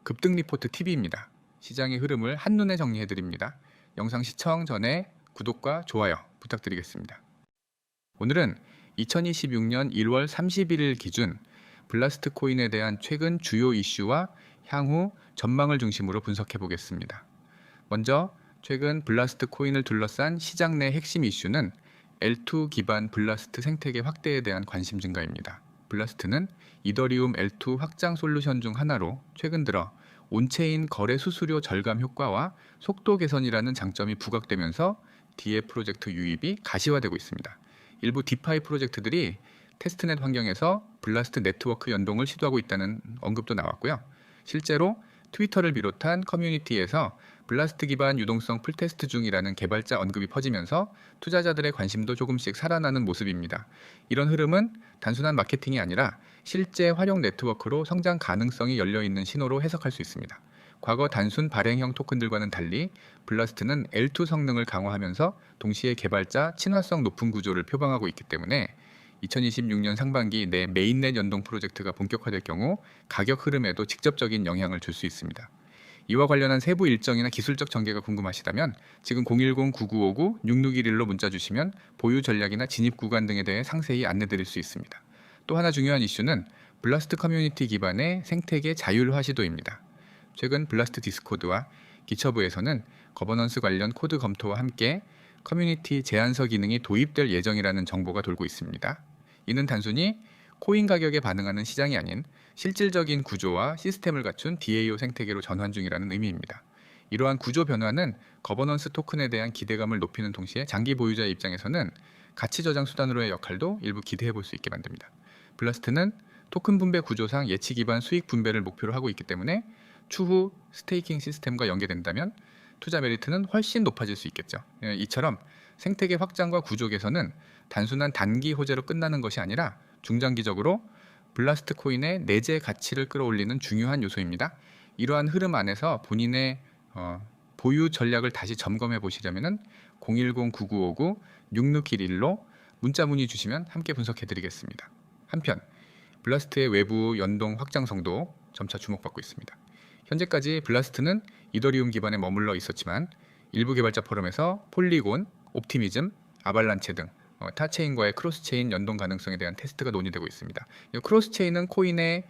급등 리포트 TV입니다. 시장의 흐름을 한눈에 정리해드립니다. 영상 시청 전에 구독과 좋아요 부탁드리겠습니다. 오늘은 2026년 1월 31일 기준 블라스트 코인에 대한 최근 주요 이슈와 향후 전망을 중심으로 분석해 보겠습니다. 먼저 최근 블라스트 코인을 둘러싼 시장 내 핵심 이슈는 L2 기반 블라스트 생태계 확대에 대한 관심 증가입니다. 블라스트는 이더리움 L2 확장 솔루션 중 하나로 최근 들어 온체인 거래 수수료 절감 효과와 속도 개선이라는 장점이 부각되면서 DA 프로젝트 유입이 가시화되고 있습니다. 일부 디파이 프로젝트들이 테스트넷 환경에서 블라스트 네트워크 연동을 시도하고 있다는 언급도 나왔고요. 실제로 트위터를 비롯한 커뮤니티에서 블라스트 기반 유동성 풀테스트 중이라는 개발자 언급이 퍼지면서 투자자들의 관심도 조금씩 살아나는 모습입니다. 이런 흐름은 단순한 마케팅이 아니라 실제 활용 네트워크로 성장 가능성이 열려있는 신호로 해석할 수 있습니다. 과거 단순 발행형 토큰들과는 달리 블라스트는 L2 성능을 강화하면서 동시에 개발자 친화성 높은 구조를 표방하고 있기 때문에 2026년 상반기 내 메인넷 연동 프로젝트가 본격화될 경우 가격 흐름에도 직접적인 영향을 줄 수 있습니다. 이와 관련한 세부 일정이나 기술적 전개가 궁금하시다면 지금 010-9959-6611로 문자 주시면 보유 전략이나 진입 구간 등에 대해 상세히 안내드릴 수 있습니다. 또 하나 중요한 이슈는 블라스트 커뮤니티 기반의 생태계 자율화 시도입니다. 최근 블라스트 디스코드와 기처브에서는 거버넌스 관련 코드 검토와 함께 커뮤니티 제안서 기능이 도입될 예정이라는 정보가 돌고 있습니다. 이는 단순히 코인 가격에 반응하는 시장이 아닌 실질적인 구조와 시스템을 갖춘 DAO 생태계로 전환 중이라는 의미입니다. 이러한 구조 변화는 거버넌스 토큰에 대한 기대감을 높이는 동시에 장기 보유자의 입장에서는 가치 저장 수단으로의 역할도 일부 기대해 볼 수 있게 만듭니다. 블라스트는 토큰 분배 구조상 예치 기반 수익 분배를 목표로 하고 있기 때문에 추후 스테이킹 시스템과 연계된다면 투자 메리트는 훨씬 높아질 수 있겠죠. 이처럼 생태계 확장과 구조 개선은 단순한 단기 호재로 끝나는 것이 아니라 중장기적으로 블라스트 코인의 내재 가치를 끌어올리는 중요한 요소입니다. 이러한 흐름 안에서 본인의 보유 전략을 다시 점검해 보시려면 010-9959-6611로 문자 문의 주시면 함께 분석해 드리겠습니다. 한편 블라스트의 외부 연동 확장성도 점차 주목받고 있습니다. 현재까지 블라스트는 이더리움 기반에 머물러 있었지만 일부 개발자 포럼에서 폴리곤, 옵티미즘, 아발란체 등 타 체인과의 크로스체인 연동 가능성에 대한 테스트가 논의되고 있습니다. 크로스체인은 코인의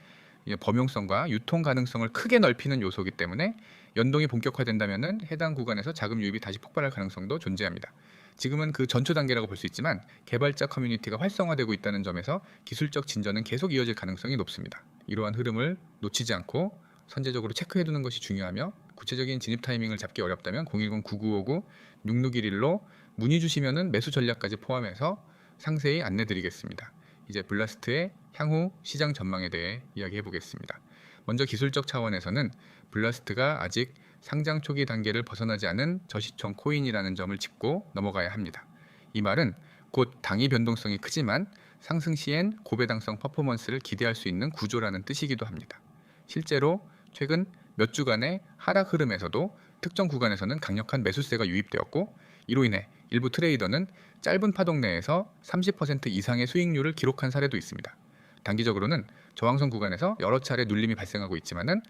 범용성과 유통 가능성을 크게 넓히는 요소이기 때문에 연동이 본격화된다면 해당 구간에서 자금 유입이 다시 폭발할 가능성도 존재합니다. 지금은 그 전초 단계라고 볼 수 있지만 개발자 커뮤니티가 활성화되고 있다는 점에서 기술적 진전은 계속 이어질 가능성이 높습니다. 이러한 흐름을 놓치지 않고 선제적으로 체크해두는 것이 중요하며 구체적인 진입 타이밍을 잡기 어렵다면 010-9959-6611로 문의 주시면 매수 전략까지 포함해서 상세히 안내드리겠습니다. 이제 블라스트의 향후 시장 전망에 대해 이야기해 보겠습니다. 먼저 기술적 차원에서는 블라스트가 아직 상장 초기 단계를 벗어나지 않은 저시총 코인이라는 점을 짚고 넘어가야 합니다. 이 말은 곧 당위 변동성이 크지만 상승 시엔 고배당성 퍼포먼스를 기대할 수 있는 구조라는 뜻이기도 합니다. 실제로 최근 몇 주간의 하락 흐름에서도 특정 구간에서는 강력한 매수세가 유입되었고 이로 인해 일부 트레이더는 짧은 파동 내에서 30% 이상의 수익률을 기록한 사례도 있습니다. 단기적으로는 저항선 구간에서 여러 차례 눌림이 발생하고 있지만은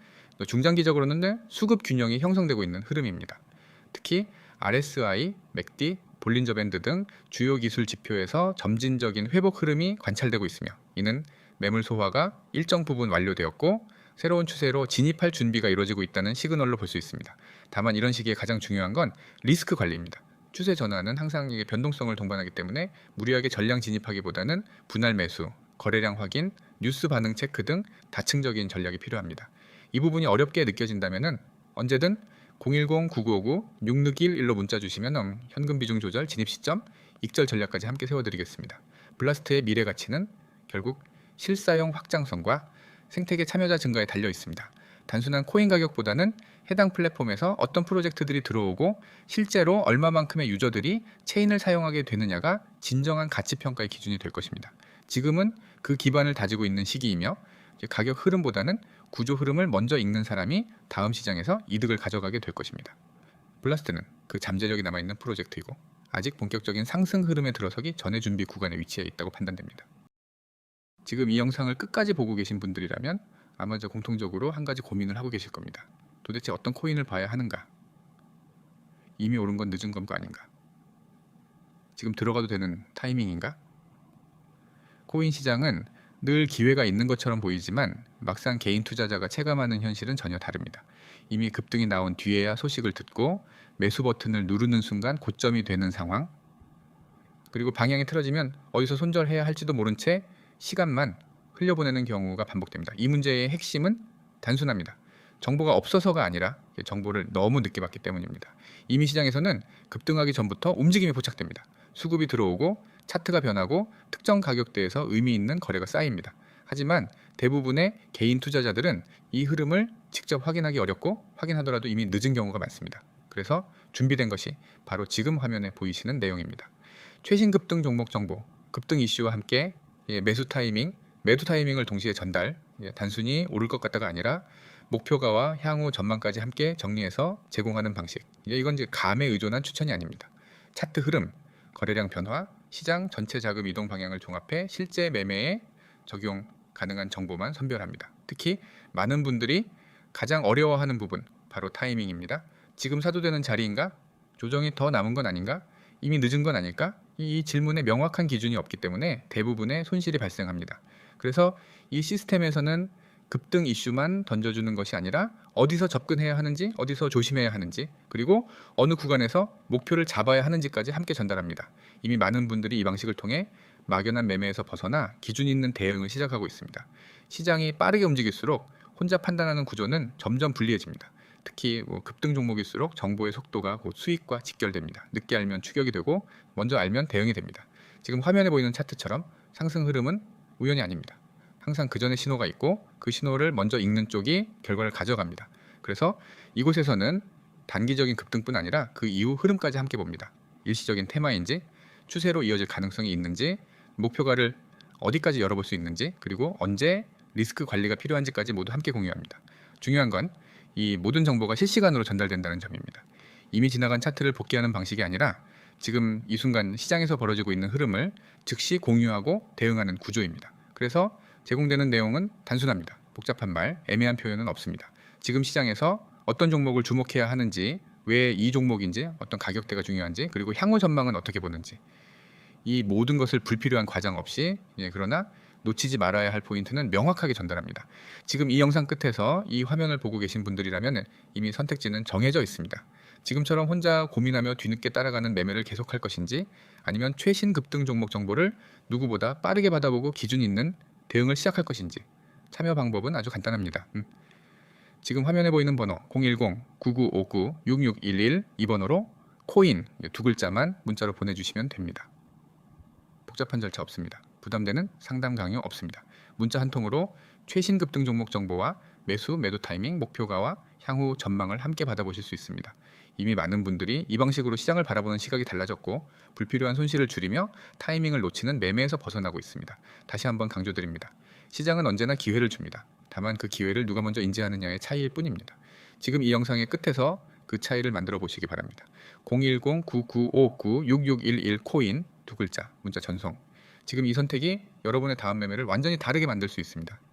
중장기적으로는 수급 균형이 형성되고 있는 흐름입니다. 특히 RSI, MACD, 볼린저 밴드 등 주요 기술 지표에서 점진적인 회복 흐름이 관찰되고 있으며 이는 매물 소화가 일정 부분 완료되었고 새로운 추세로 진입할 준비가 이루어지고 있다는 시그널로 볼 수 있습니다. 다만 이런 시기에 가장 중요한 건 리스크 관리입니다. 추세 전환은 항상 변동성을 동반하기 때문에 무리하게 전량 진입하기보다는 분할 매수, 거래량 확인, 뉴스 반응 체크 등 다층적인 전략이 필요합니다. 이 부분이 어렵게 느껴진다면 언제든 010-9959-6611로 문자 주시면 현금 비중 조절, 진입 시점, 익절 전략까지 함께 세워드리겠습니다. 블라스트의 미래 가치는 결국 실사용 확장성과 생태계 참여자 증가에 달려 있습니다. 단순한 코인 가격보다는 해당 플랫폼에서 어떤 프로젝트들이 들어오고 실제로 얼마만큼의 유저들이 체인을 사용하게 되느냐가 진정한 가치 평가의 기준이 될 것입니다. 지금은 그 기반을 다지고 있는 시기이며 가격 흐름보다는 구조 흐름을 먼저 읽는 사람이 다음 시장에서 이득을 가져가게 될 것입니다. 블라스트는 그 잠재력이 남아있는 프로젝트이고 아직 본격적인 상승 흐름에 들어서기 전의 준비 구간에 위치해 있다고 판단됩니다. 지금 이 영상을 끝까지 보고 계신 분들이라면 아마 저 공통적으로 한 가지 고민을 하고 계실 겁니다. 도대체 어떤 코인을 봐야 하는가? 이미 오른 건 늦은 건 거 아닌가? 지금 들어가도 되는 타이밍인가? 코인 시장은 늘 기회가 있는 것처럼 보이지만 막상 개인 투자자가 체감하는 현실은 전혀 다릅니다. 이미 급등이 나온 뒤에야 소식을 듣고 매수 버튼을 누르는 순간 고점이 되는 상황, 그리고 방향이 틀어지면 어디서 손절해야 할지도 모른 채 시간만 흘려보내는 경우가 반복됩니다. 이 문제의 핵심은 단순합니다. 정보가 없어서가 아니라 정보를 너무 늦게 받기 때문입니다. 이미 시장에서는 급등하기 전부터 움직임이 포착됩니다. 수급이 들어오고 차트가 변하고 특정 가격대에서 의미 있는 거래가 쌓입니다. 하지만 대부분의 개인 투자자들은 이 흐름을 직접 확인하기 어렵고 확인하더라도 이미 늦은 경우가 많습니다. 그래서 준비된 것이 바로 지금 화면에 보이시는 내용입니다. 최신 급등 종목 정보, 급등 이슈와 함께 매수 타이밍, 매도 타이밍을 동시에 전달, 단순히 오를 것 같다가 아니라 목표가와 향후 전망까지 함께 정리해서 제공하는 방식. 이건 이제 감에 의존한 추천이 아닙니다. 차트 흐름, 거래량 변화, 시장 전체 자금 이동 방향을 종합해 실제 매매에 적용 가능한 정보만 선별합니다. 특히 많은 분들이 가장 어려워하는 부분, 바로 타이밍입니다. 지금 사도 되는 자리인가? 조정이 더 남은 건 아닌가? 이미 늦은 건 아닐까? 이 질문에 명확한 기준이 없기 때문에 대부분의 손실이 발생합니다. 그래서 이 시스템에서는 급등 이슈만 던져주는 것이 아니라 어디서 접근해야 하는지, 어디서 조심해야 하는지, 그리고 어느 구간에서 목표를 잡아야 하는지까지 함께 전달합니다. 이미 많은 분들이 이 방식을 통해 막연한 매매에서 벗어나 기준 있는 대응을 시작하고 있습니다. 시장이 빠르게 움직일수록 혼자 판단하는 구조는 점점 불리해집니다. 특히 급등 종목일수록 정보의 속도가 곧 수익과 직결됩니다. 늦게 알면 추격이 되고 먼저 알면 대응이 됩니다. 지금 화면에 보이는 차트처럼 상승 흐름은 우연이 아닙니다. 항상 그 전에 신호가 있고 그 신호를 먼저 읽는 쪽이 결과를 가져갑니다. 그래서 이곳에서는 단기적인 급등뿐 아니라 그 이후 흐름까지 함께 봅니다. 일시적인 테마인지, 추세로 이어질 가능성이 있는지, 목표가를 어디까지 열어볼 수 있는지, 그리고 언제 리스크 관리가 필요한지까지 모두 함께 공유합니다. 중요한 건 이 모든 정보가 실시간으로 전달된다는 점입니다. 이미 지나간 차트를 복귀하는 방식이 아니라 지금 이 순간 시장에서 벌어지고 있는 흐름을 즉시 공유하고 대응하는 구조입니다. 그래서 제공되는 내용은 단순합니다. 복잡한 말, 애매한 표현은 없습니다. 지금 시장에서 어떤 종목을 주목해야 하는지, 왜 이 종목인지, 어떤 가격대가 중요한지, 그리고 향후 전망은 어떻게 보는지, 이 모든 것을 불필요한 과장 없이, 그러나 놓치지 말아야 할 포인트는 명확하게 전달합니다. 지금 이 영상 끝에서 이 화면을 보고 계신 분들이라면 이미 선택지는 정해져 있습니다. 지금처럼 혼자 고민하며 뒤늦게 따라가는 매매를 계속할 것인지, 아니면 최신 급등 종목 정보를 누구보다 빠르게 받아보고 기준 있는 대응을 시작할 것인지. 참여 방법은 아주 간단합니다. 지금 화면에 보이는 번호 010-9959-6611 이 번호로 코인 두 글자만 문자로 보내주시면 됩니다. 복잡한 절차 없습니다. 부담되는 상담 강요 없습니다. 문자 한 통으로 최신 급등 종목 정보와 매수, 매도 타이밍, 목표가와 향후 전망을 함께 받아보실 수 있습니다. 이미 많은 분들이 이 방식으로 시장을 바라보는 시각이 달라졌고 불필요한 손실을 줄이며 타이밍을 놓치는 매매에서 벗어나고 있습니다. 다시 한번 강조드립니다. 시장은 언제나 기회를 줍니다. 다만 그 기회를 누가 먼저 인지하느냐의 차이일 뿐입니다. 지금 이 영상의 끝에서 그 차이를 만들어 보시기 바랍니다. 010-9959-6611 코인 두 글자 문자 전송. 지금 이 선택이 여러분의 다음 매매를 완전히 다르게 만들 수 있습니다.